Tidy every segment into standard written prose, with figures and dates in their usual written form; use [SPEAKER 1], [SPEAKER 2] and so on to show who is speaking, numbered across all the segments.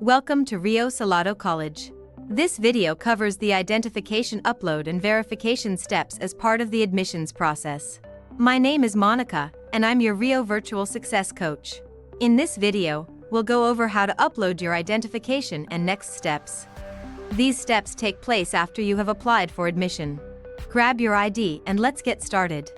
[SPEAKER 1] Welcome to Rio Salado College. This video covers the identification upload and verification steps as part of the admissions process. My name is Monica, and I'm your Rio Virtual Success Coach. In this video, we'll go over how to upload your identification and next steps. These steps take place after you have applied for admission. Grab your ID and let's get started.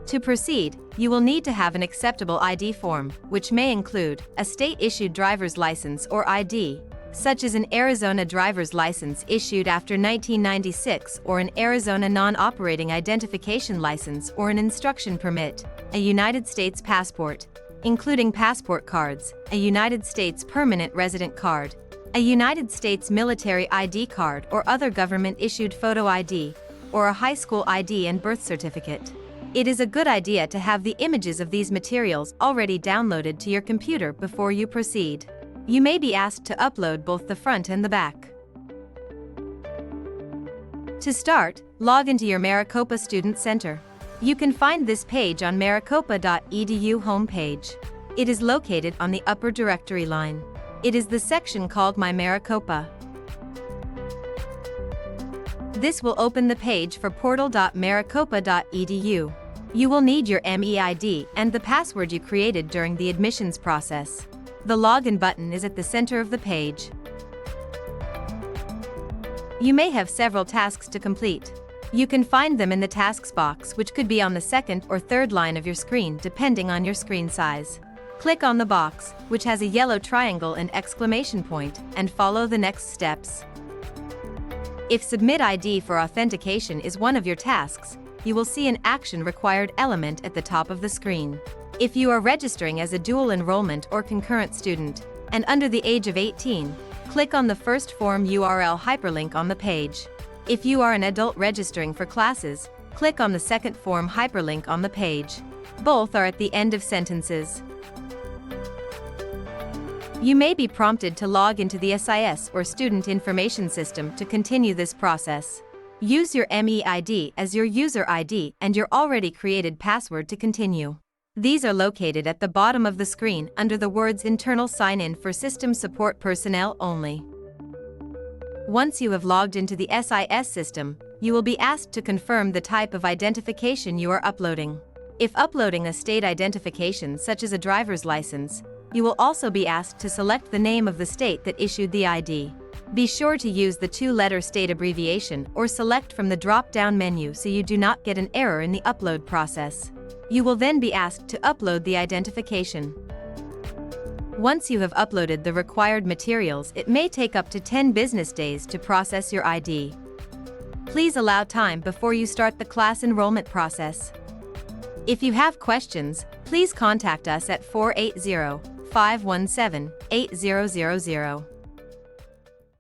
[SPEAKER 1] To proceed, you will need to have an acceptable ID form, which may include a state-issued driver's license or ID, such as an Arizona driver's license issued after 1996 or an Arizona non-operating identification license or an instruction permit, a United States passport, including passport cards, a United States permanent resident card, a United States military ID card or other government-issued photo ID, or a high school ID and birth certificate. It is a good idea to have the images of these materials already downloaded to your computer before you proceed. You may be asked to upload both the front and the back. To start, log into your Maricopa Student Center. You can find this page on maricopa.edu homepage. It is located on the upper directory line. It is the section called My Maricopa. This will open the page for portal.maricopa.edu. You will need your MEID and the password you created during the admissions process. The login button is at the center of the page. You may have several tasks to complete. You can find them in the tasks box, which could be on the second or third line of your screen depending on your screen size. Click on the box, which has a yellow triangle and exclamation point, and follow the next steps. If Submit ID for authentication is one of your tasks, you will see an action required element at the top of the screen. If you are registering as a dual enrollment or concurrent student, and under the age of 18, click on the first form URL hyperlink on the page. If you are an adult registering for classes, click on the second form hyperlink on the page. Both are at the end of sentences. You may be prompted to log into the SIS or Student Information System to continue this process. Use your MEID as your user ID and your already created password to continue. These are located at the bottom of the screen under the words Internal Sign-In for System Support Personnel Only. Once you have logged into the SIS system, you will be asked to confirm the type of identification you are uploading. If uploading a state identification such as a driver's license, you will also be asked to select the name of the state that issued the ID. Be sure to use the two-letter state abbreviation or select from the drop-down menu so you do not get an error in the upload process. You will then be asked to upload the identification. Once you have uploaded the required materials, it may take up to 10 business days to process your ID. Please allow time before you start the class enrollment process. If you have questions, please contact us at 480-517-8000.